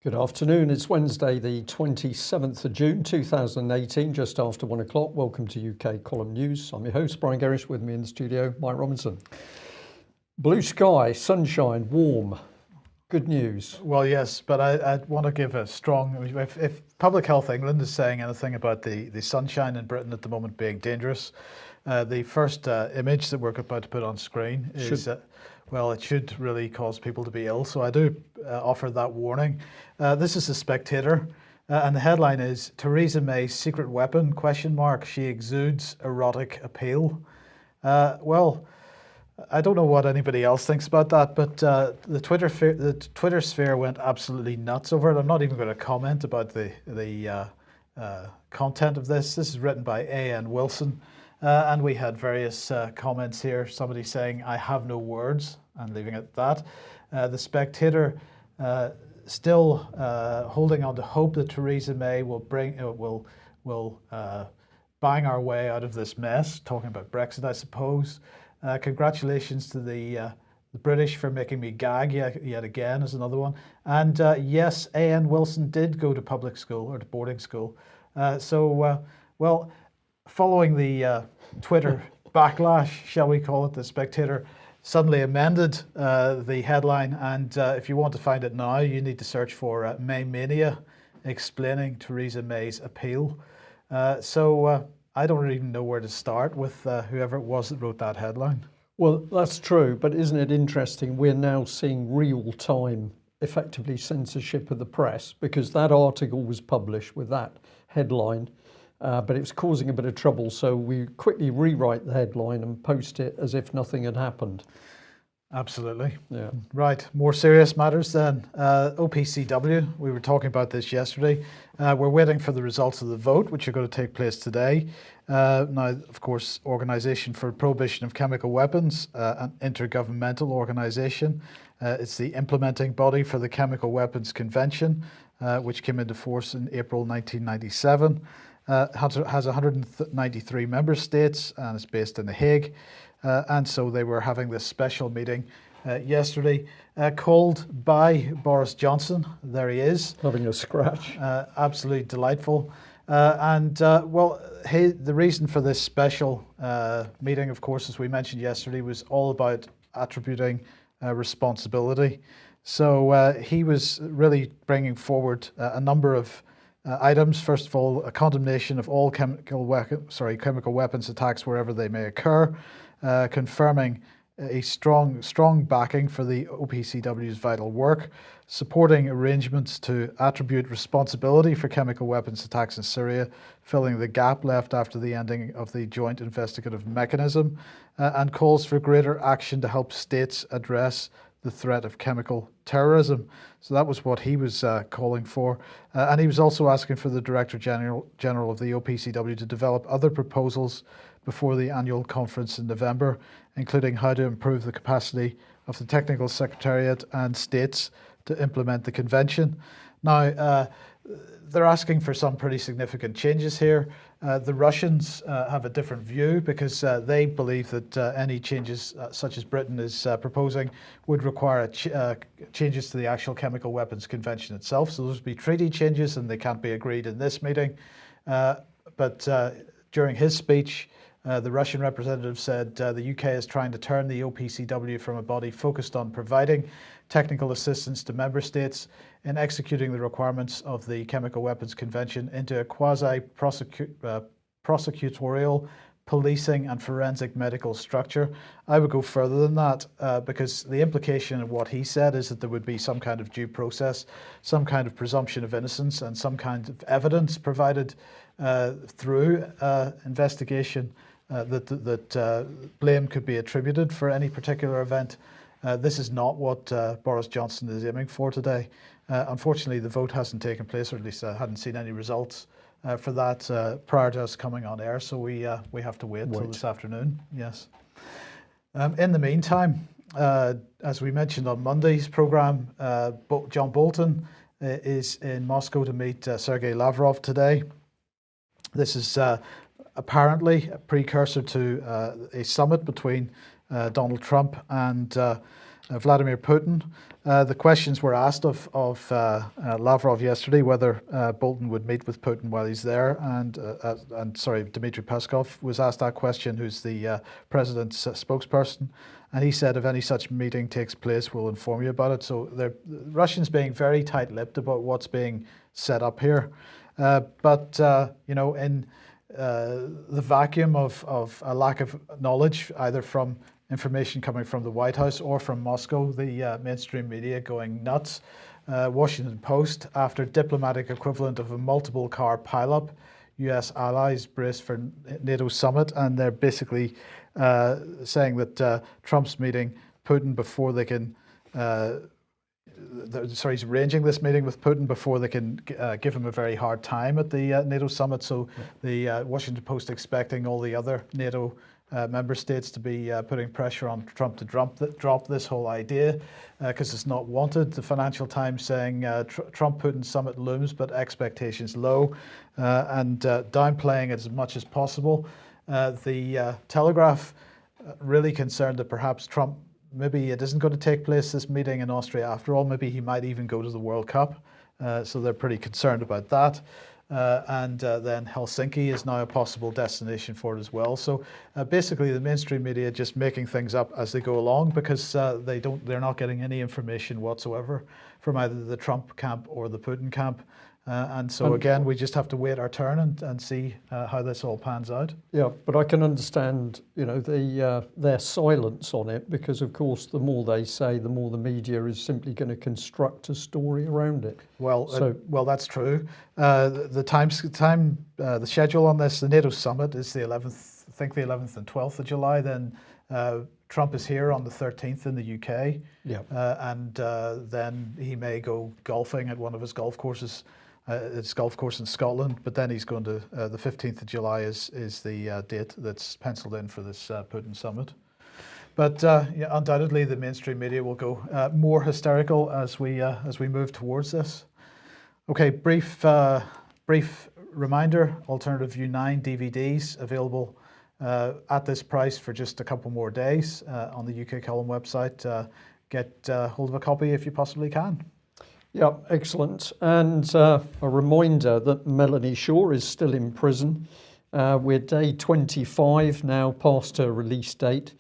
Good afternoon. It's Wednesday, the 27th of June, 2018, just after 1 o'clock. Welcome to UK Column News. I'm your host, Brian Gerrish. With me in the studio, Mike Robinson. Blue sky, sunshine, warm. Good news. Well, yes, but I want to give a strong, if Public Health England is saying anything about the sunshine in Britain at the moment being dangerous, the first image that we're about to put on screen is, well, it should really cause people to be ill. So I do offer that warning. This is the Spectator, and the headline is Treason May's secret weapon, ? She exudes erotic appeal. Well, I don't know what anybody else thinks about that, but the Twitter sphere went absolutely nuts over it. I'm not even going to comment about the content of this. This is written by A.N. Wilson, and we had various comments here. Somebody saying, "I have no words," and leaving it at that. The Spectator still holding on to hope that Theresa May will bang our way out of this mess. Talking about Brexit, I suppose. Congratulations to the British for making me gag yet again is another one. And yes, A.N. Wilson did go to public school or to boarding school. Well, following the Twitter backlash, shall we call it, the Spectator suddenly amended the headline. And if you want to find it now, you need to search for Maymania explaining Theresa May's appeal. I don't even know where to start with whoever it was that wrote that headline. Well, that's true, but isn't it interesting? We're now seeing real-time, effectively, censorship of the press, because that article was published with that headline, but it was causing a bit of trouble, so we quickly rewrite the headline and post it as if nothing had happened. Absolutely. Yeah. Right. More serious matters then. OPCW, we were talking about this yesterday. We're waiting for the results of the vote, which are going to take place today. Now, of course, Organisation for Prohibition of Chemical Weapons, an intergovernmental organisation. It's the implementing body for the Chemical Weapons Convention, which came into force in April 1997. Has 193 member states and is based in The Hague. And so they were having this special meeting yesterday, called by Boris Johnson. There he is. Having a scratch. Absolutely delightful. The reason for this special meeting, of course, as we mentioned yesterday, was all about attributing responsibility. So he was really bringing forward a number of items. First of all, a condemnation of all chemical weapons attacks wherever they may occur. Confirming a strong backing for the OPCW's vital work, supporting arrangements to attribute responsibility for chemical weapons attacks in Syria, filling the gap left after the ending of the joint investigative mechanism, and calls for greater action to help states address the threat of chemical terrorism. So that was what he was calling for. And he was also asking for the Director General of the OPCW to develop other proposals before the annual conference in November, including how to improve the capacity of the Technical Secretariat and states to implement the convention. Now, they're asking for some pretty significant changes here. The Russians have a different view because they believe that any changes such as Britain is proposing would require changes to the actual Chemical Weapons Convention itself. So those would be treaty changes and they can't be agreed in this meeting. But during his speech, the Russian representative said the UK is trying to turn the OPCW from a body focused on providing technical assistance to member states in executing the requirements of the Chemical Weapons Convention into a quasi-prosecutorial, policing and forensic medical structure. I would go further than that because the implication of what he said is that there would be some kind of due process, some kind of presumption of innocence and some kind of evidence provided through investigation that blame could be attributed for any particular event. This is not what Boris Johnson is aiming for today. Unfortunately, the vote hasn't taken place, or at least I hadn't seen any results for that prior to us coming on air. So we have to wait until this afternoon. Yes. In the meantime, as we mentioned on Monday's program, John Bolton is in Moscow to meet Sergey Lavrov today. This is apparently a precursor to a summit between Donald Trump and Vladimir Putin. The questions were asked of Lavrov yesterday whether Bolton would meet with Putin while he's there, and Dmitry Peskov was asked that question, who's the president's spokesperson, and he said if any such meeting takes place, we'll inform you about it. So the Russians being very tight-lipped about what's being set up here, but you know, in the vacuum of a lack of knowledge, either from information coming from the White House or from Moscow, the mainstream media going nuts. Washington Post, after diplomatic equivalent of a multiple car pileup, US allies brace for NATO summit, and they're basically saying that Trump's meeting Putin before they can he's arranging this meeting with Putin before they can give him a very hard time at the NATO summit. So the Washington Post expecting all the other NATO member states to be putting pressure on Trump to drop this whole idea because it's not wanted. The Financial Times saying Trump-Putin summit looms, but expectations low, and downplaying it as much as possible. The Telegraph really concerned that perhaps Trump, maybe it isn't going to take place, this meeting in Austria after all. Maybe he might even go to the World Cup. So they're pretty concerned about that. And then Helsinki is now a possible destination for it as well. So basically the mainstream media just making things up as they go along because they're not getting any information whatsoever from either the Trump camp or the Putin camp. And so again, we just have to wait our turn and see how this all pans out. Yeah, but I can understand, you know, their silence on it because, of course, the more they say, the more the media is simply going to construct a story around it. Well, well, that's true. The schedule on this, the NATO summit is the 11th, I think the 11th and 12th of July. Then Trump is here on the 13th in the UK. Yeah, and then he may go golfing at one of his golf courses. It's golf course in Scotland, but then he's going to the 15th of July is the date that's penciled in for this Putin summit. But yeah, undoubtedly the mainstream media will go more hysterical as we move towards this. Okay, brief reminder: Alternative View 9 DVDs available at this price for just a couple more days on the UK Column website. Get hold of a copy if you possibly can. yeah, excellent. And a reminder that Melanie Shaw is still in prison. We're day 25 now past her release date.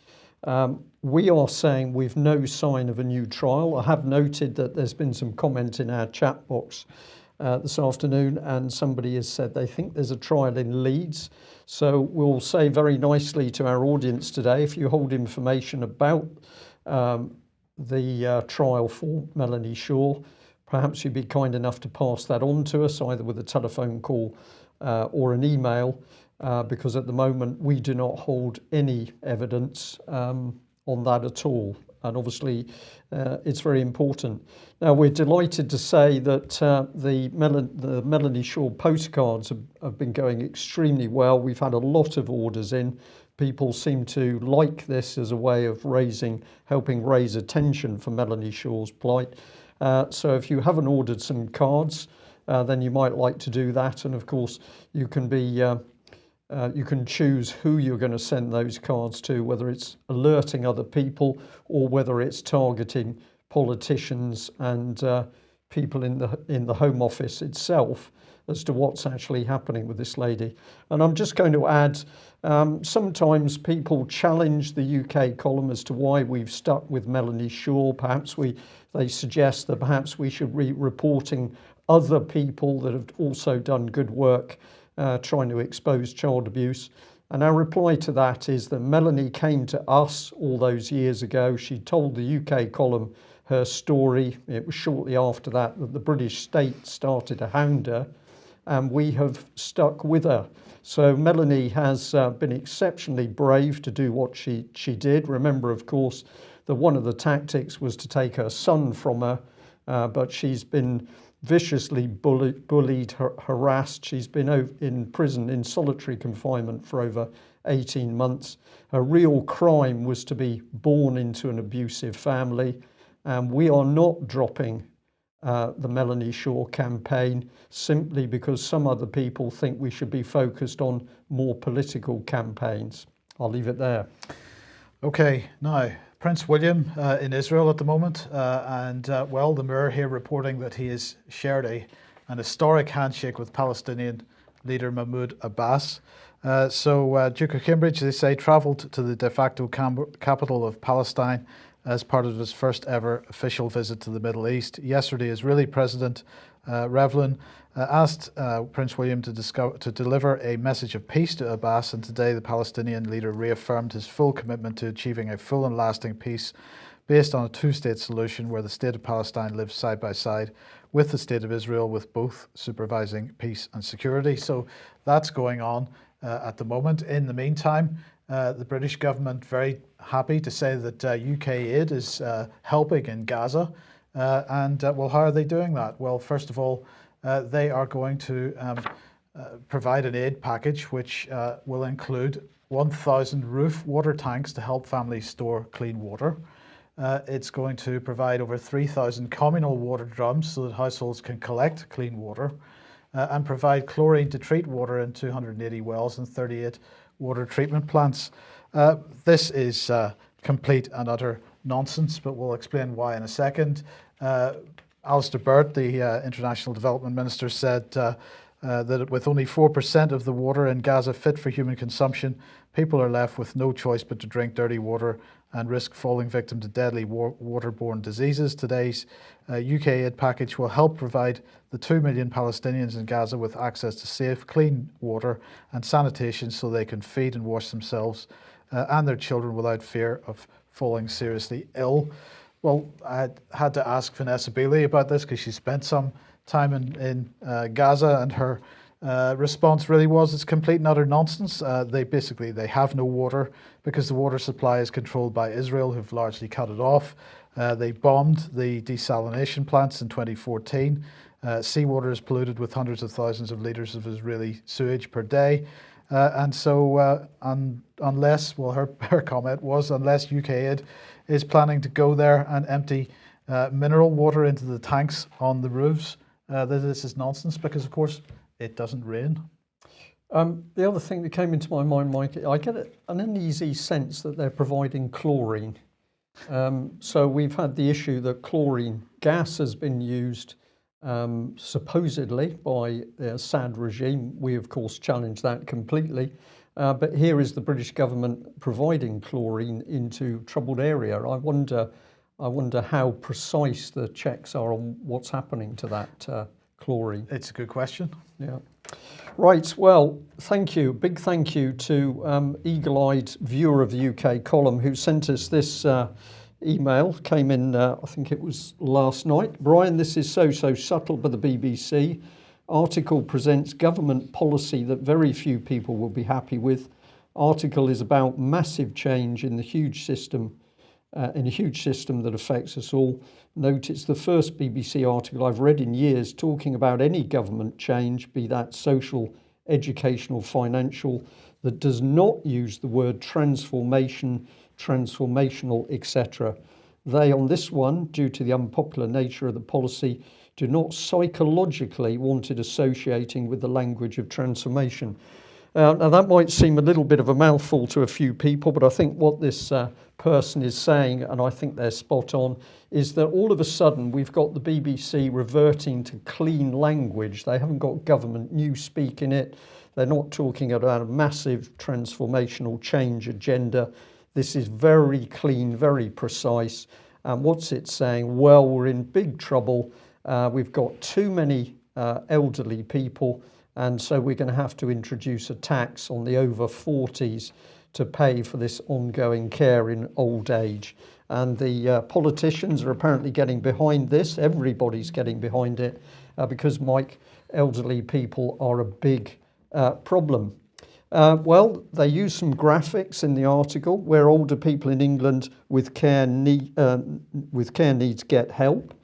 We are saying we've no sign of a new trial. I have noted that there's been some comment in our chat box this afternoon, and somebody has said they think there's a trial in Leeds. So we'll say very nicely to our audience today, if you hold information about the trial for Melanie Shaw, perhaps you'd be kind enough to pass that on to us, either with a telephone call or an email, because at the moment we do not hold any evidence on that at all. And obviously it's very important. Now, we're delighted to say that the Melanie Shaw postcards have been going extremely well. We've had a lot of orders in. People seem to like this as a way of helping raise attention for Melanie Shaw's plight. So if you haven't ordered some cards, then you might like to do that. And of course, you can choose who you're going to send those cards to, whether it's alerting other people or whether it's targeting politicians and people in the Home Office itself as to what's actually happening with this lady. And I'm just going to add, sometimes people challenge the UK column as to why we've stuck with Melanie Shaw. Perhaps they suggest that perhaps we should be reporting other people that have also done good work trying to expose child abuse. And our reply to that is that Melanie came to us all those years ago. She told the UK column her story. It was shortly after that the British state started to hound her, and we have stuck with her. So Melanie has been exceptionally brave to do what she did. Remember, of course, that one of the tactics was to take her son from her, but she's been viciously bullied, harassed. She's been in prison in solitary confinement for over 18 months. Her real crime was to be born into an abusive family, and we are not dropping the Melanie Shaw campaign simply because some other people think we should be focused on more political campaigns. I'll leave it there. Okay, now Prince William in Israel at the moment, well, the Mirror here reporting that he has shared an historic handshake with Palestinian leader Mahmoud Abbas. Duke of Cambridge, they say, travelled to the de facto capital of Palestine as part of his first ever official visit to the Middle East. Yesterday, Israeli President Rivlin asked Prince William to deliver a message of peace to Abbas, and today the Palestinian leader reaffirmed his full commitment to achieving a full and lasting peace based on a two-state solution where the state of Palestine lives side by side with the state of Israel, with both supervising peace and security. So that's going on at the moment. In the meantime, the British government very happy to say that UK aid is helping in Gaza. Well, how are they doing that? Well, first of all, they are going to provide an aid package which will include 1,000 roof water tanks to help families store clean water. It's going to provide over 3,000 communal water drums so that households can collect clean water, and provide chlorine to treat water in 280 wells and 38 water treatment plants. This is complete and utter nonsense, but we'll explain why in a second. Alistair Burt, the International Development Minister, said that with only 4% of the water in Gaza fit for human consumption, people are left with no choice but to drink dirty water and risk falling victim to deadly waterborne diseases. Today's UK aid package will help provide the 2 million Palestinians in Gaza with access to safe, clean water and sanitation so they can feed and wash themselves and their children without fear of falling seriously ill. Well, I had to ask Vanessa Beeley about this because she spent some time in Gaza, and her response really was it's complete and utter nonsense. They have no water because the water supply is controlled by Israel, who've largely cut it off. They bombed the desalination plants in 2014. Seawater is polluted with hundreds of thousands of litres of Israeli sewage per day. Unless, well, her comment was, unless UK aid is planning to go there and empty mineral water into the tanks on the roofs, this is nonsense, because of course it doesn't rain. The other thing that came into my mind, Mike, I get an uneasy sense that they're providing chlorine. So we've had the issue that chlorine gas has been used supposedly by the Assad regime. We, of course, challenge that completely. But here is the British government providing chlorine into troubled area. I wonder how precise the checks are on what's happening to that chlorine. It's a good question. Yeah. Right. Well, thank you. Big thank you to eagle-eyed viewer of the UK column who sent us this email. Came in, I think it was last night. Brian, this is so subtle by the BBC. Article presents government policy that very few people will be happy with. Article is about massive change in the huge system, in a huge system that affects us all. Note it's the first BBC article I've read in years talking about any government change, be that social, educational, financial, that does not use the word transformation, transformational, etc. They, on this one, due to the unpopular nature of the policy, do not psychologically want it associating with the language of transformation. Now that might seem a little bit of a mouthful to a few people, but I think what this person is saying, and I think they're spot on, is that all of a sudden we've got the BBC reverting to clean language. They haven't got government newspeak in it. They're not talking about a massive transformational change agenda. This is very clean, very precise. And what's it saying? Well, we're in big trouble. We've got too many elderly people, and so we're going to have to introduce a tax on the over 40s to pay for this ongoing care in old age. And the politicians are apparently getting behind this. Everybody's getting behind it because, Mike, elderly people are a big problem. Well, they use some graphics in the article where older people in England with care needs get help.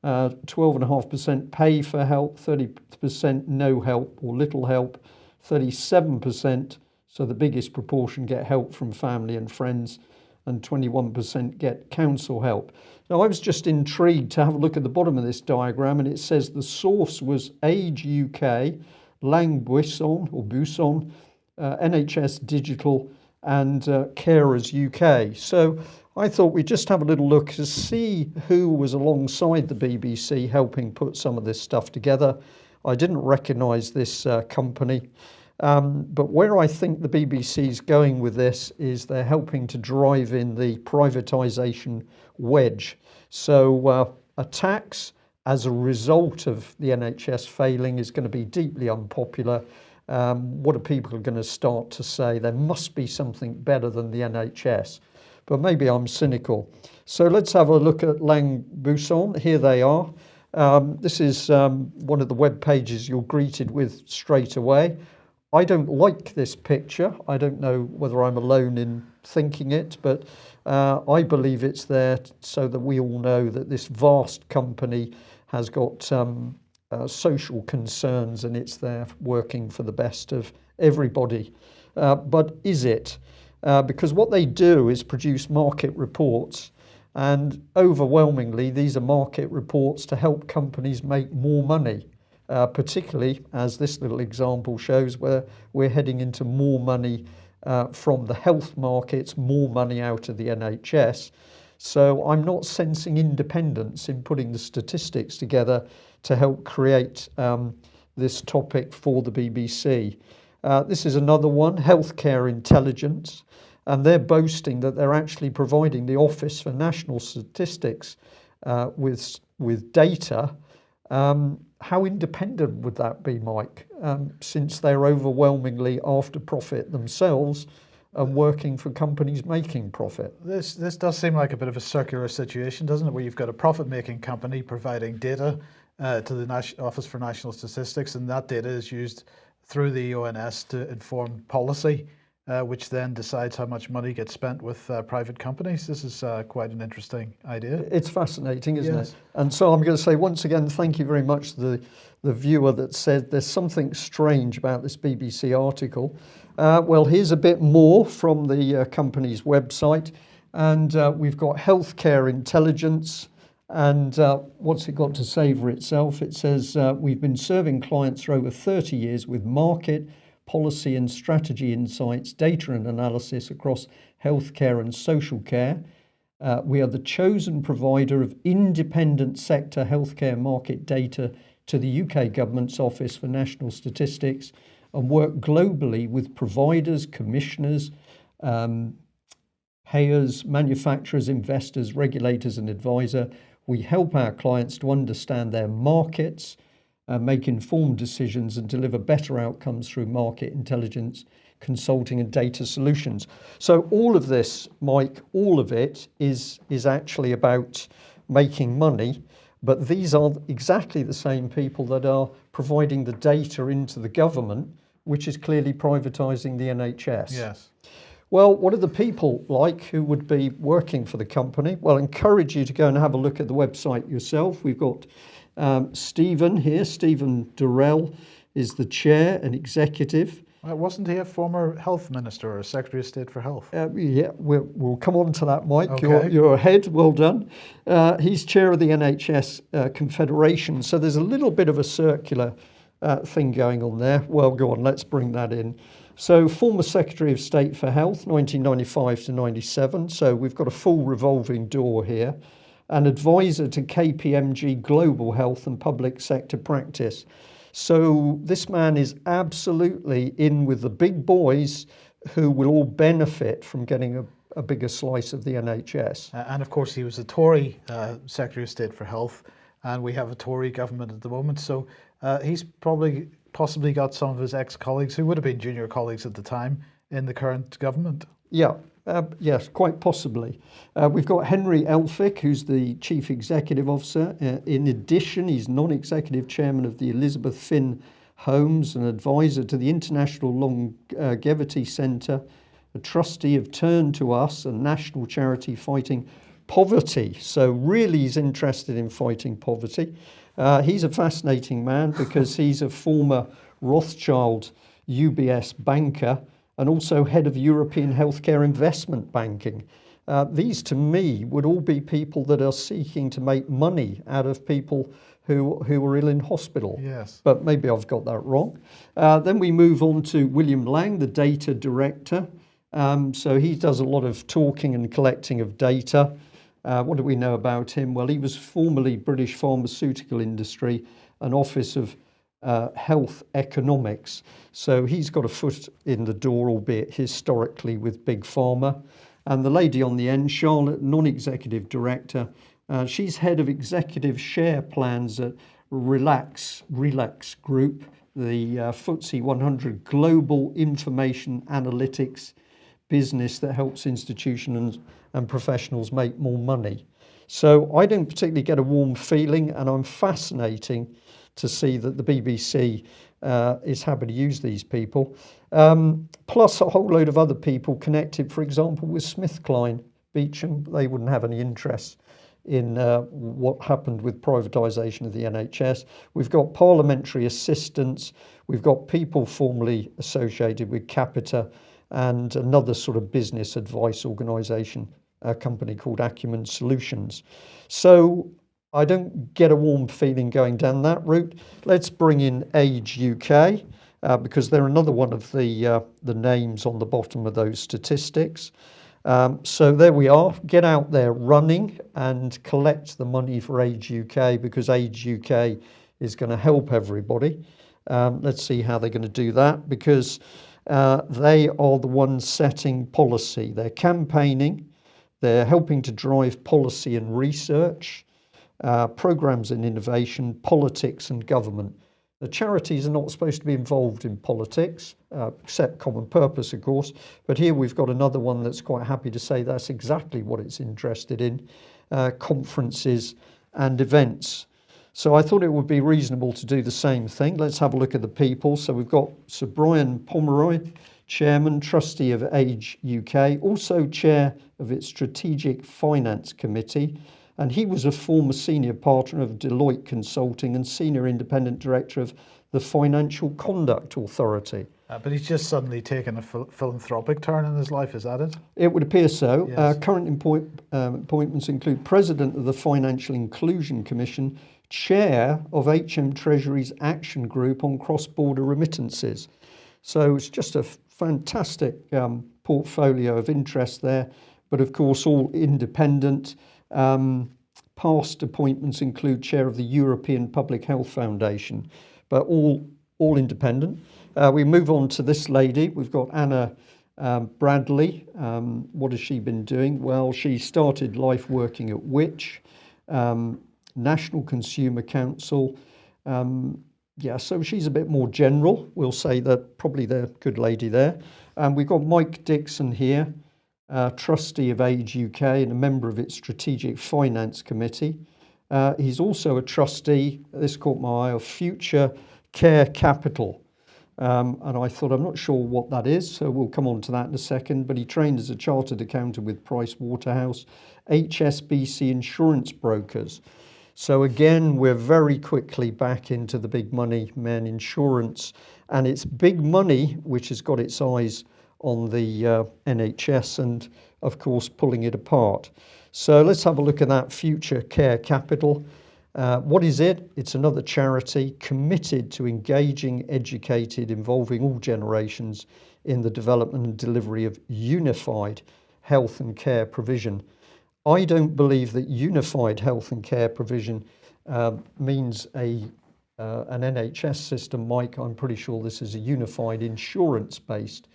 12.5% pay for help, 30% no help or little help, 37%, so the biggest proportion, get help from family and friends, and 21% get council help. Now, I was just intrigued to have a look at the bottom of this diagram, and it says the source was Age UK, Lang Buisson, NHS Digital, and Carers UK. So I thought we'd just have a little look to see who was alongside the BBC helping put some of this stuff together. I didn't recognise this company, but where I think the BBC's going with this is they're helping to drive in the privatisation wedge. So a tax as a result of the NHS failing is going to be deeply unpopular. What are people going to start to say? There must be something better than the NHS. But maybe I'm cynical. So let's have a look at Langbuisson. Here they are. This is one of the web pages you're greeted with straight away. I don't like this picture. I don't know whether I'm alone in thinking it, but I believe it's there so that we all know that this vast company has got social concerns and it's there working for the best of everybody. But is it? Because what they do is produce market reports, and overwhelmingly these are market reports to help companies make more money, particularly as this little example shows, where we're heading into more money from the health markets, more money out of the NHS. So I'm not sensing independence in putting the statistics together to help create this topic for the BBC. This is another one, healthcare intelligence, and they're boasting that they're actually providing the Office for National Statistics with data. How independent would that be, Mike, since they're overwhelmingly after profit themselves and working for companies making profit? This does seem like a bit of a circular situation, doesn't it, where you've got a profit-making company providing data to the Office for National Statistics, and that data is used through the ONS to inform policy, which then decides how much money gets spent with private companies. This is quite an interesting idea. It's fascinating, isn't Yes. it? And so I'm going to say once again, thank you very much to the viewer that said there's something strange about this BBC article. Well, here's a bit more from the company's website. And we've got healthcare intelligence. And what's it got to say for itself? It says, we've been serving clients for over 30 years with market, policy and strategy insights, data and analysis across healthcare and social care. We are the chosen provider of independent sector healthcare market data to the UK Government's Office for National Statistics and work globally with providers, commissioners, payers, manufacturers, investors, regulators and advisor. We help our clients to understand their markets, make informed decisions and deliver better outcomes through market intelligence, consulting and data solutions. So all of this, Mike, all of it is actually about making money, but these are exactly the same people that are providing the data into the government, which is clearly privatising the NHS. Yes. Well, what are the people like who would be working for the company? Well, I encourage you to go and have a look at the website yourself. We've got Stephen here. Stephen Durrell is the chair and executive. Wasn't he a former health minister or a Secretary of State for Health? Yeah, we'll come on to that, Mike. Okay. You're ahead. Well done. He's chair of the NHS Confederation. So there's a little bit of a circular thing going on there. Well, go on, let's bring that in. So former Secretary of State for Health, 1995 to 97. So we've got a full revolving door here. An advisor to KPMG Global Health and Public Sector Practice. So this man is absolutely in with the big boys who will all benefit from getting a bigger slice of the NHS. And of course, he was a Tory Secretary of State for Health, and we have a Tory government at the moment. So he's possibly got some of his ex-colleagues who would have been junior colleagues at the time in the current government. Yeah, yes, quite possibly. We've got Henry Elphick, who's the Chief Executive Officer. In addition, he's non-executive chairman of the Elizabeth Finn Homes, an advisor to the International Longevity Centre, a trustee of Turn to Us, a national charity fighting poverty. So really he's interested in fighting poverty. He's a fascinating man because he's a former Rothschild UBS banker and also head of European healthcare investment banking. These to me would all be people that are seeking to make money out of people who are ill in hospital. Yes. But maybe I've got that wrong. Then we move on to William Lang, the data director. So he does a lot of talking and collecting of data. What do we know about him? Well, he was formerly British pharmaceutical industry, an office of health economics. So he's got a foot in the door, albeit historically, with Big Pharma. And the lady on the end, Charlotte, non-executive director, she's head of executive share plans at Relax Group, the FTSE 100 global information analytics business that helps institutions and professionals make more money. So I don't particularly get a warm feeling, and I'm fascinating to see that the BBC is happy to use these people. Plus a whole load of other people connected, for example, with SmithKline Beecham. They wouldn't have any interest in what happened with privatisation of the NHS. We've got parliamentary assistants, we've got people formerly associated with Capita, and another sort of business advice organisation, a company called Acumen Solutions. So I don't get a warm feeling going down that route. Let's bring in Age UK, because they're another one of the names on the bottom of those statistics. So there we are. Get out there running and collect the money for Age UK, because Age UK is going to help everybody. Let's see how they're going to do that, because they are the ones setting policy. They're campaigning, they're helping to drive policy and research, programs and innovation, politics and government. The charities are not supposed to be involved in politics, except Common Purpose, of course. But here we've got another one that's quite happy to say that's exactly what it's interested in, conferences and events. So I thought it would be reasonable to do the same thing. Let's have a look at the people. So we've got Sir Brian Pomeroy, Chairman, Trustee of Age UK, also Chair of its Strategic Finance Committee. And he was a former senior partner of Deloitte Consulting and senior independent director of the Financial Conduct Authority. But he's just suddenly taken a philanthropic turn in his life, is that it? It would appear so. Yes. Current appointments include President of the Financial Inclusion Commission, Chair of HM Treasury's Action Group on Cross-Border Remittances. So it's just a fantastic portfolio of interest there, but of course all independent. Past appointments include Chair of the European Public Health Foundation, but all independent. We move on to this lady. We've got Anna Bradley. What has she been doing? Well, she started life working at Which, National Consumer Council. So she's a bit more general. We'll say that probably the good lady there. We've got Mike Dixon here, Trustee of Age UK and a member of its Strategic Finance Committee. He's also a trustee, this caught my eye, of Future Care Capital. And I thought, I'm not sure what that is, so we'll come on to that in a second. But he trained as a chartered accountant with Price Waterhouse, HSBC Insurance Brokers. So again, we're very quickly back into the big money men insurance. And it's big money which has got its eyes on the NHS and, of course, pulling it apart. So let's have a look at that Future Care Capital. What is it? It's another charity committed to engaging, educated, involving all generations in the development and delivery of unified health and care provision. I don't believe that unified health and care provision means an NHS system, Mike. I'm pretty sure this is a unified insurance-based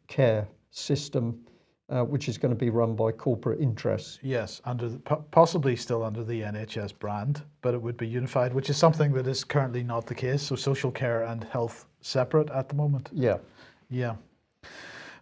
care system, which is going to be run by corporate interests. Yes, possibly still under the NHS brand, but it would be unified, which is something that is currently not the case. So social care and health separate at the moment. Yeah. Yeah.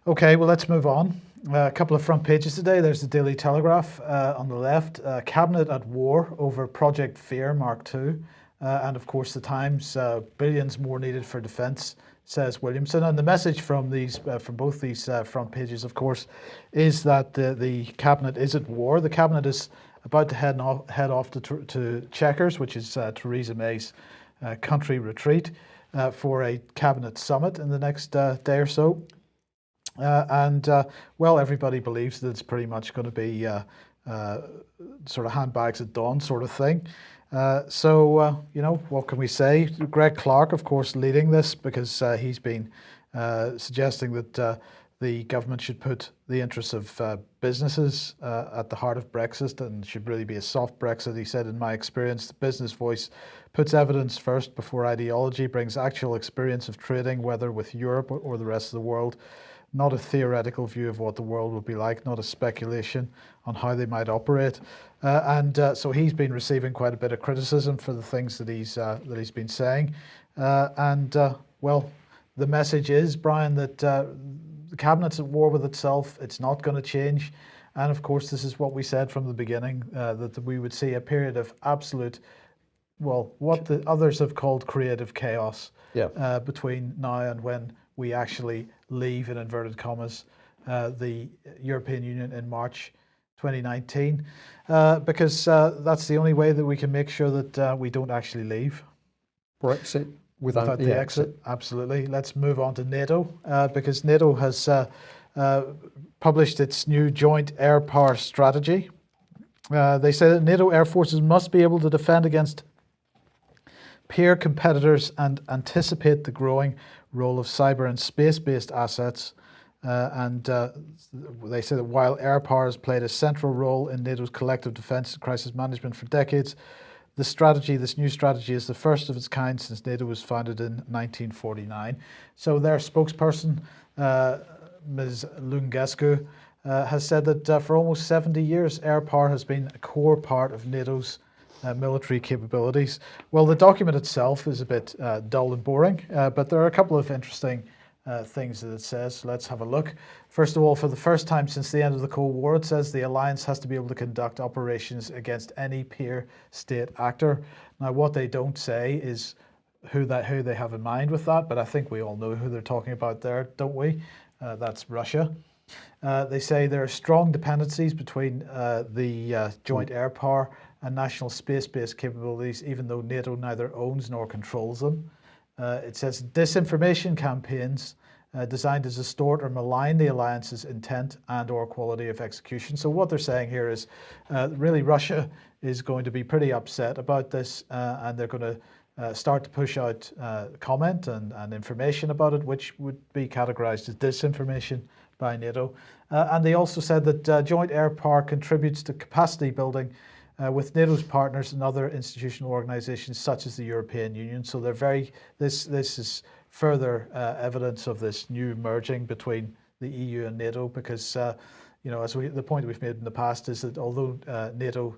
Okay, well, let's move on. A couple of front pages today. There's the Daily Telegraph on the left. Cabinet at war over Project Fear Mark II. And of course, the Times, billions more needed for defence, says Williamson. And the message from both these front pages, of course, is that the Cabinet is at war. The Cabinet is about to head off to Chequers, which is Theresa May's country retreat, for a Cabinet summit in the next day or so. Well, everybody believes that it's pretty much going to be sort of handbags at dawn sort of thing. What can we say? Greg Clark, of course, leading this because he's been suggesting that the government should put the interests of businesses at the heart of Brexit and should really be a soft Brexit. He said, in my experience, the business voice puts evidence first before ideology, brings actual experience of trading, whether with Europe or the rest of the world, not a theoretical view of what the world would be like, not a speculation on how they might operate. So he's been receiving quite a bit of criticism for the things that he's been saying. Well, the message is, Brian, that the Cabinet's at war with itself. It's not going to change. And of course, this is what we said from the beginning, that we would see a period of absolute, well, what the others have called creative chaos between now and when we actually leave, in inverted commas, the European Union in March 2019, because that's the only way that we can make sure that we don't actually leave. Brexit without the exit. Absolutely. Let's move on to NATO, because NATO has published its new joint air power strategy. They say that NATO air forces must be able to defend against peer competitors and anticipate the growing role of cyber and space-based assets. They say that while air power has played a central role in NATO's collective defence and crisis management for decades, this new strategy is the first of its kind since NATO was founded in 1949. So their spokesperson, Ms. Lungescu, has said that for almost 70 years, air power has been a core part of NATO's military capabilities. Well, the document itself is a bit dull and boring, but there are a couple of interesting things that it says. So let's have a look. First of all, for the first time since the end of the Cold War, it says the alliance has to be able to conduct operations against any peer state actor. Now, what they don't say is who they have in mind with that, but I think we all know who they're talking about there, don't we? That's Russia. They say there are strong dependencies between the joint air power and national space-based capabilities, even though NATO neither owns nor controls them. It says disinformation campaigns designed to distort or malign the alliance's intent and or quality of execution. So what they're saying here is really Russia is going to be pretty upset about this, and they're going to start to push out comment and information about it, which would be categorized as disinformation by NATO. And they also said that joint air power contributes to capacity building with NATO's partners and other institutional organizations such as the European Union. So they're this is further evidence of this new merging between the EU and NATO, because the point we've made in the past is that although NATO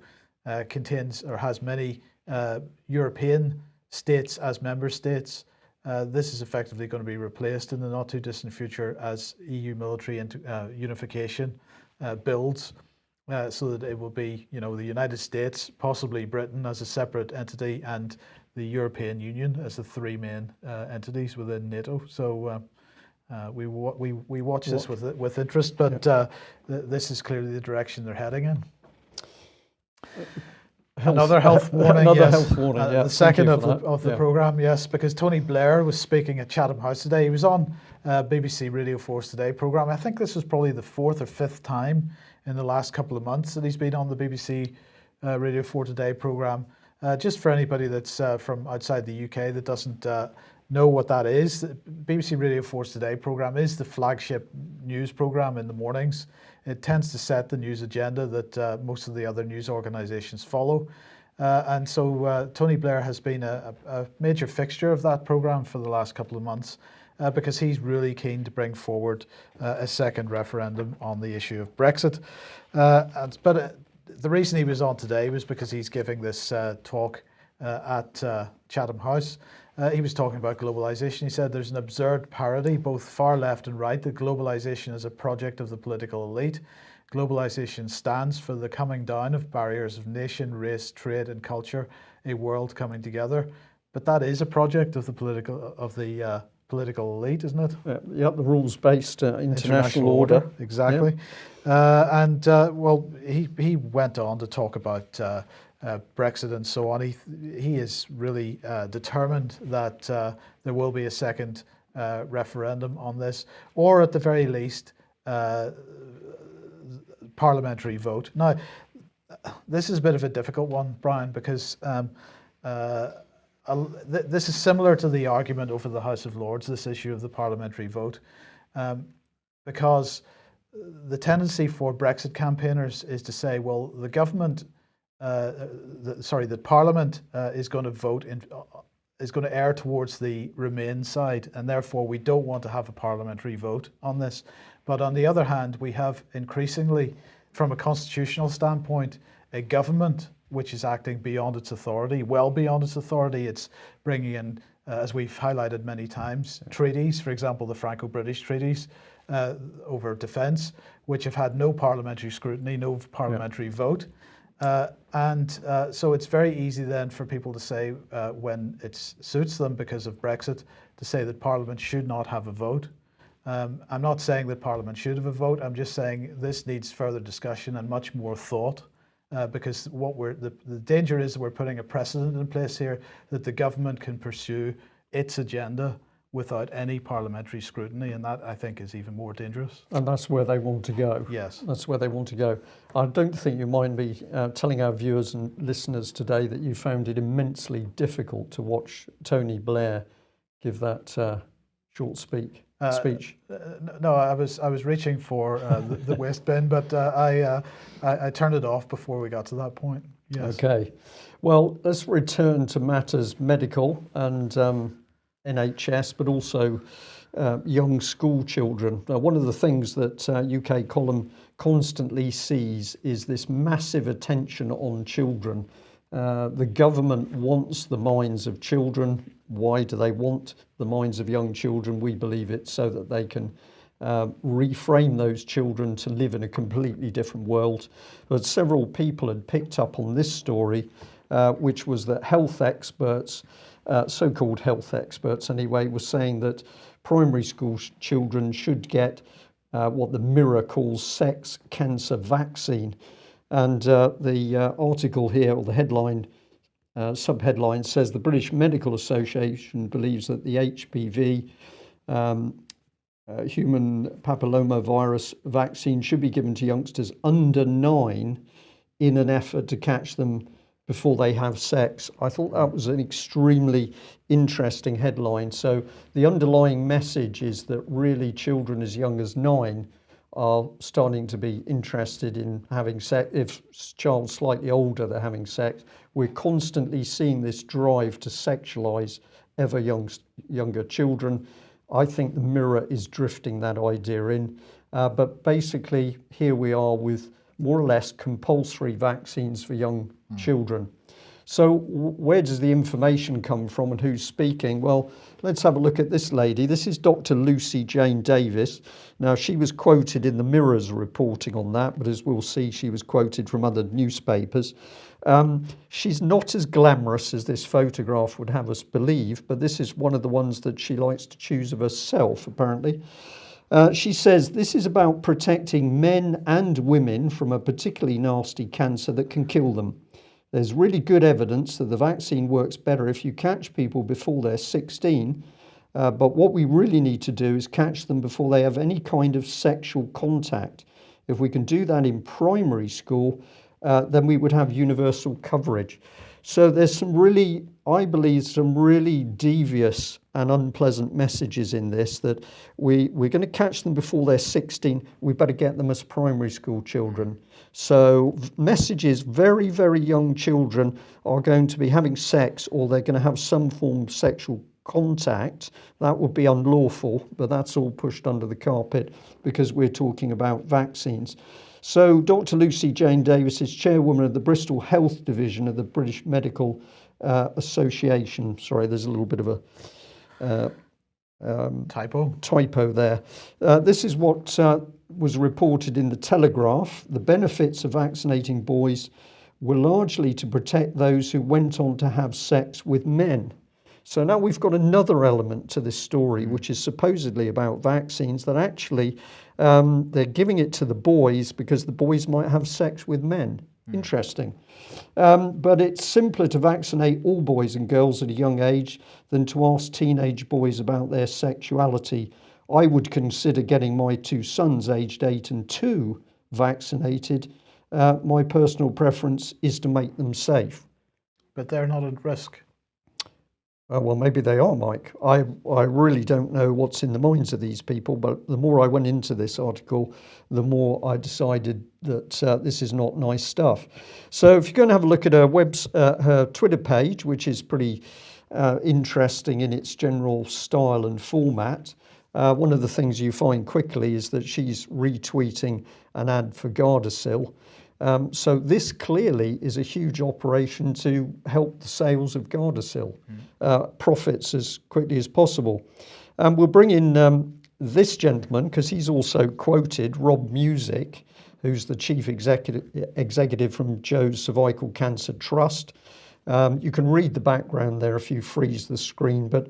contains or has many European states as member states, this is effectively going to be replaced in the not too distant future as EU military unification builds. So that it will be, the United States, possibly Britain as a separate entity, and the European Union as the three main entities within NATO. So we watch this with interest, but this is clearly the direction they're heading in. Another health warning. Health warning. The second of the program, yes, because Tony Blair was speaking at Chatham House today. He was on BBC Radio 4's Today program. I think this was probably the fourth or fifth time in the last couple of months that he's been on the BBC Radio 4 Today program. Just for anybody that's from outside the UK that doesn't know what that is, the BBC Radio 4's Today program is the flagship news program in the mornings. It tends to set the news agenda that most of the other news organisations follow. And so Tony Blair has been a major fixture of that program for the last couple of months, because he's really keen to bring forward a second referendum on the issue of Brexit. But the reason he was on today was because he's giving this talk at Chatham House. He was talking about globalisation. He said there's an absurd parody, both far left and right, that globalisation is a project of the political elite. Globalisation stands for the coming down of barriers of nation, race, trade and culture, a world coming together. But that is a project of the political elite, isn't it? Yeah, the rules-based international order. Exactly. Yeah. Well, he went on to talk about Brexit and so on. He is really determined that there will be a second referendum on this, or at the very least, parliamentary vote. Now, this is a bit of a difficult one, Brian, because this is similar to the argument over the House of Lords, this issue of the parliamentary vote. because the tendency for Brexit campaigners is to say, well, the government, the Parliament is going to vote is going to err towards the Remain side, and therefore we don't want to have a parliamentary vote on this. But on the other hand, we have increasingly, from a constitutional standpoint, a government which is acting beyond its authority, well beyond its authority. It's bringing in, as we've highlighted many times, treaties, for example, the Franco-British treaties over defence, which have had no parliamentary scrutiny, no parliamentary vote. So it's very easy then for people to say, when it suits them because of Brexit, to say that Parliament should not have a vote. I'm not saying that Parliament should have a vote. I'm just saying this needs further discussion and much more thought, because the danger is that we're putting a precedent in place here that the government can pursue its agenda without any parliamentary scrutiny, and that, I think, is even more dangerous. And that's where they want to go. Yes. That's where they want to go. I don't think you mind me telling our viewers and listeners today that you found it immensely difficult to watch Tony Blair give that short speech. No, I was reaching for the waste bin, but I turned it off before we got to that point. Yes. Okay. Well, let's return to matters medical and NHS, but also young school children. Now, one of the things that UK Column constantly sees is this massive attention on children. The government wants the minds of children. Why do they want the minds of young children? We believe it's so that they can reframe those children to live in a completely different world. But several people had picked up on this story, which was that health experts, so-called health experts anyway, were saying that primary school children should get what the Mirror calls sex cancer vaccine. And the article here, or the headline, sub-headline says the British Medical Association believes that the HPV, human papillomavirus vaccine, should be given to youngsters under 9 in an effort to catch them before they have sex. I thought that was an extremely interesting headline. So the underlying message is that really children as young as 9 are starting to be interested in having sex. If child slightly older, they're having sex. We're constantly seeing this drive to sexualize ever younger children. I think the Mirror is drifting that idea in. But basically, here we are with more or less compulsory vaccines for young children. So where does the information come from and who's speaking? Well, let's have a look at this lady. This is Dr. Lucy Jane Davis. Now, she was quoted in the Mirror's reporting on that, but as we'll see, she was quoted from other newspapers. She's not as glamorous as this photograph would have us believe, but this is one of the ones that she likes to choose of herself, apparently. She says this is about protecting men and women from a particularly nasty cancer that can kill them. There's really good evidence that the vaccine works better if you catch people before they're 16. But what we really need to do is catch them before they have any kind of sexual contact. If we can do that in primary school, then we would have universal coverage. So there's some really, I believe, some really devious and unpleasant messages in this, that we're going to catch them before they're 16. We better get them as primary school children. So messages, very, very young children are going to be having sex, or they're going to have some form of sexual contact. That would be unlawful, but that's all pushed under the carpet because we're talking about vaccines. So Dr. Lucy Jane Davis is chairwoman of the Bristol Health Division of the British Medical Association. Sorry, there's a little bit of a typo there. This is what was reported in the Telegraph. The benefits of vaccinating boys were largely to protect those who went on to have sex with men. So now we've got another element to this story, which is supposedly about vaccines, that actually they're giving it to the boys because the boys might have sex with men. Interesting. But it's simpler to vaccinate all boys and girls at a young age than to ask teenage boys about their sexuality. I would consider getting my 2 sons, aged 8 and 2, vaccinated. My personal preference is to make them safe. But they're not at risk. Well, maybe they are, Mike. I really don't know what's in the minds of these people, but the more I went into this article, the more I decided that this is not nice stuff. So if you're going to have a look at her Twitter page, which is pretty interesting in its general style and format, one of the things you find quickly is that she's retweeting an ad for Gardasil. So this clearly is a huge operation to help the sales of Gardasil profits as quickly as possible. We'll bring in this gentleman because he's also quoted, Rob Music, who's the chief executive from Joe's Cervical Cancer Trust. You can read the background there if you freeze the screen, but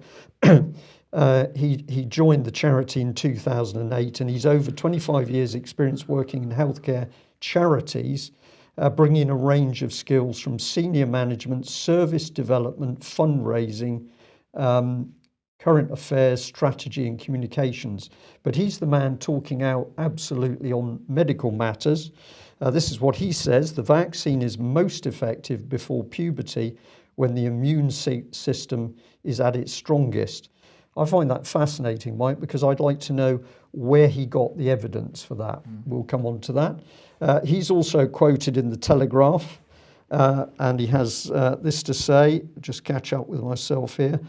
he joined the charity in 2008 and he's over 25 years experience working in healthcare charities, bringing a range of skills from senior management, service development, fundraising, current affairs, strategy and communications. But he's the man talking out absolutely on medical matters. This is what he says: the vaccine is most effective before puberty when the immune system is at its strongest. I find that fascinating, Mike, because I'd like to know where he got the evidence for that. We'll come on to that. He's also quoted in the Telegraph, and he has this to say, just catch up with myself here.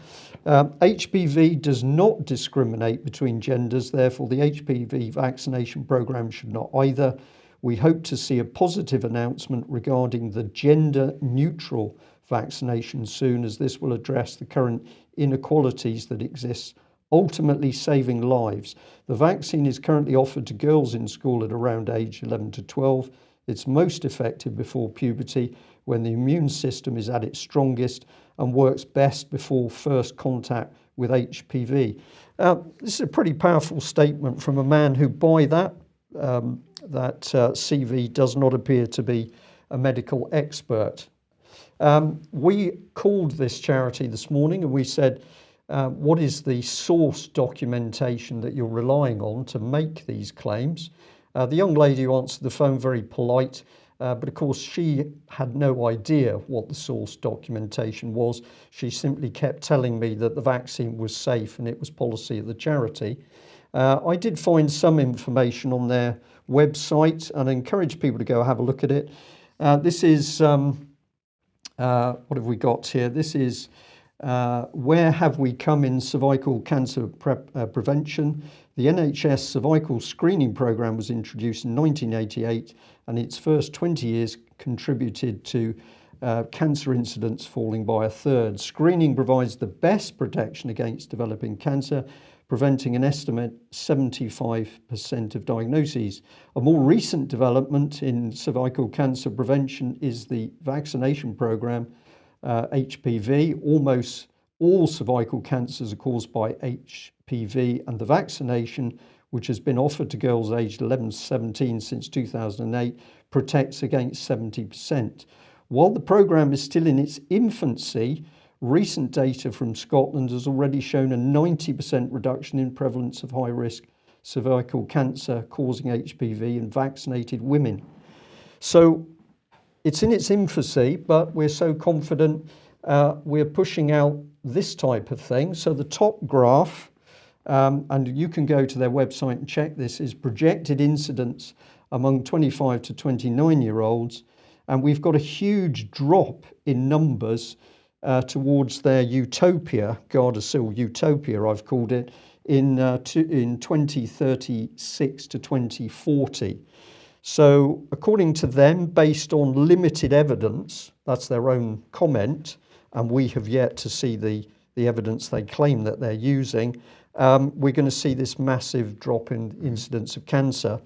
HPV does not discriminate between genders, therefore the HPV vaccination programme should not either. We hope to see a positive announcement regarding the gender-neutral vaccination soon, as this will address the current inequalities that exist, ultimately saving lives. The vaccine is currently offered to girls in school at around age 11 to 12. It's most effective before puberty when the immune system is at its strongest and works best before first contact with HPV. This is a pretty powerful statement from a man who, by that CV, does not appear to be a medical expert. We called this charity this morning and we said, what is the source documentation that you're relying on to make these claims? The young lady who answered the phone, very polite, but of course she had no idea what the source documentation was. She simply kept telling me that the vaccine was safe and it was policy of the charity. I did find some information on their website and I encourage people to go have a look at it. This is, what have we got here? This is where have we come in cervical cancer prevention? The NHS cervical screening programme was introduced in 1988 and its first 20 years contributed to cancer incidence falling by a third. Screening provides the best protection against developing cancer, preventing an estimate 75% of diagnoses. A more recent development in cervical cancer prevention is the vaccination programme, HPV. Almost all cervical cancers are caused by HPV, and the vaccination, which has been offered to girls aged 11 to 17 since 2008, protects against 70%. While the programme is still in its infancy, recent data from Scotland has already shown a 90% reduction in prevalence of high-risk cervical cancer causing HPV in vaccinated women. So it's in its infancy, but we're so confident we're pushing out this type of thing. So the top graph, and you can go to their website and check this, is projected incidence among 25 to 29-year-olds. And we've got a huge drop in numbers towards their utopia, Gardasil utopia, I've called it, in 2036 to 2040. So according to them, based on limited evidence, that's their own comment, and we have yet to see the evidence they claim that they're using, we're going to see this massive drop in incidence of cancer.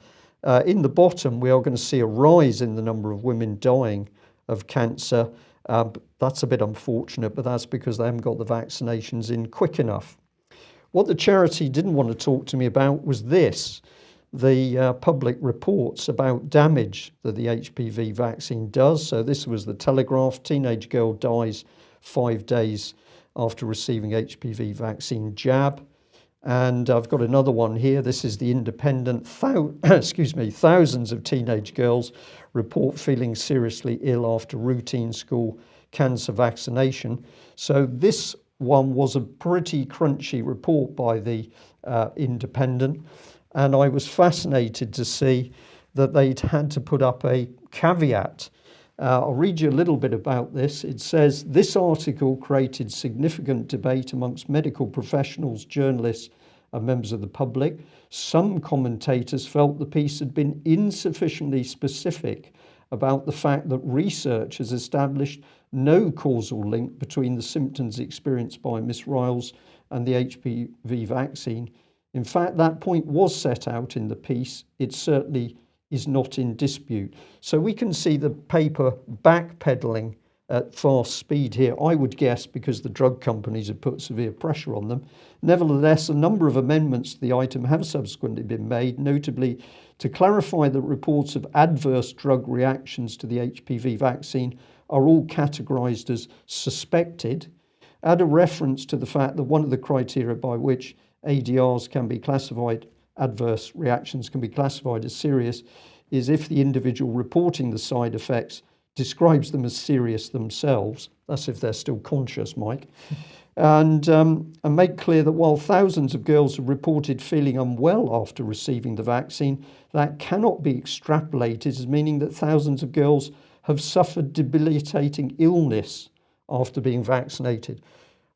In the bottom, we are going to see a rise in the number of women dying of cancer. That's a bit unfortunate, but that's because they haven't got the vaccinations in quick enough. What the charity didn't want to talk to me about was this, the public reports about damage that the HPV vaccine does. So this was the Telegraph: teenage girl dies 5 days after receiving HPV vaccine jab. And I've got another one here. This is the Independent. Thousands of teenage girls report feeling seriously ill after routine school cancer vaccination. So this one was a pretty crunchy report by the Independent, and I was fascinated to see that they'd had to put up a caveat. I'll read you a little bit about this. It says, this article created significant debate amongst medical professionals, journalists and members of the public. Some commentators felt the piece had been insufficiently specific about the fact that research has established no causal link between the symptoms experienced by Miss Riles and the HPV vaccine. In fact, that point was set out in the piece. It certainly is not in dispute. So we can see the paper backpedaling at fast speed here, I would guess because the drug companies have put severe pressure on them. Nevertheless, a number of amendments to the item have subsequently been made, notably to clarify that reports of adverse drug reactions to the HPV vaccine are all categorised as suspected, add a reference to the fact that one of the criteria by which ADRs can be classified, adverse reactions can be classified as serious, is if the individual reporting the side effects describes them as serious themselves. That's if they're still conscious, Mike. And make clear that while thousands of girls have reported feeling unwell after receiving the vaccine, that cannot be extrapolated as meaning that thousands of girls have suffered debilitating illness after being vaccinated.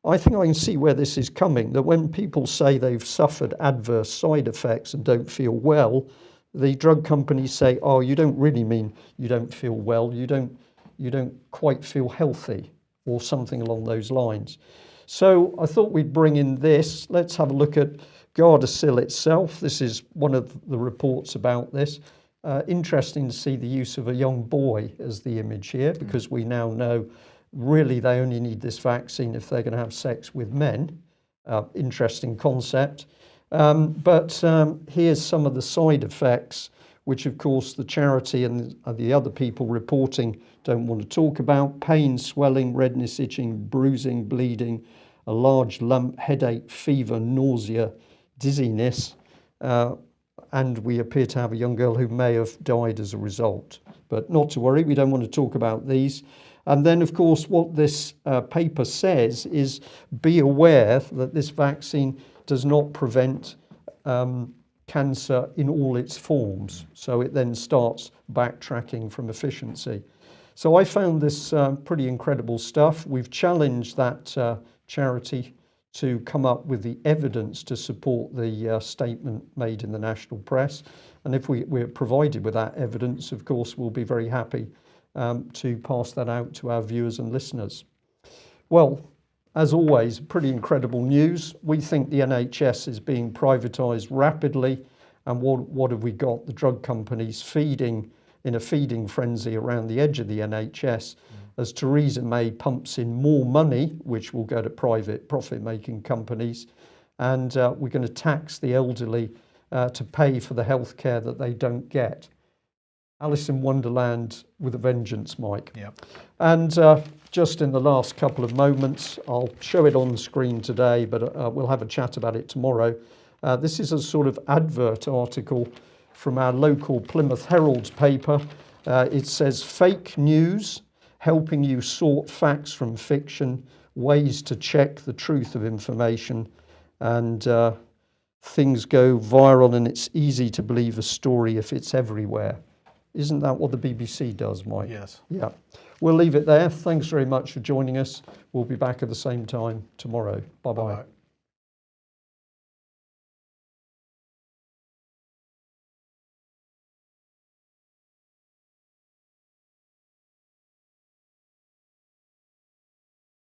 I think I can see where this is coming, that when people say they've suffered adverse side effects and don't feel well, the drug companies say, oh, you don't really mean you don't feel well, you don't quite feel healthy, or something along those lines. So I thought we'd bring in this. Let's have a look at Gardasil itself. This is one of the reports about this. Interesting to see the use of a young boy as the image here, because we now know really they only need this vaccine if they're going to have sex with men. Interesting concept. But here's some of the side effects, which of course the charity and the other people reporting don't want to talk about. Pain, swelling, redness, itching, bruising, bleeding, a large lump, headache, fever, nausea, dizziness. And we appear to have a young girl who may have died as a result. But not to worry, we don't want to talk about these. And then, of course, what this paper says is be aware that this vaccine does not prevent cancer in all its forms. So it then starts backtracking from efficiency. So I found this pretty incredible stuff. We've challenged that charity to come up with the evidence to support the statement made in the national press. And if we're provided with that evidence, of course, we'll be very happy to pass that out to our viewers and listeners. Well, as always, pretty incredible news. We think the NHS is being privatised rapidly. And what have we got? The drug companies feeding in a feeding frenzy around the edge of the NHS as Theresa May pumps in more money, which will go to private profit-making companies. And we're going to tax the elderly to pay for the health care that they don't get. Alice in Wonderland with a vengeance, Mike. Yep. And just in the last couple of moments, I'll show it on the screen today, but we'll have a chat about it tomorrow. This is a sort of advert article from our local Plymouth Herald paper. It says, fake news, helping you sort facts from fiction, ways to check the truth of information, and things go viral and it's easy to believe a story if it's everywhere. Isn't that what the BBC does, Mike? Yes. Yeah. We'll leave it there. Thanks very much for joining us. We'll be back at the same time tomorrow. Bye-bye. Bye-bye.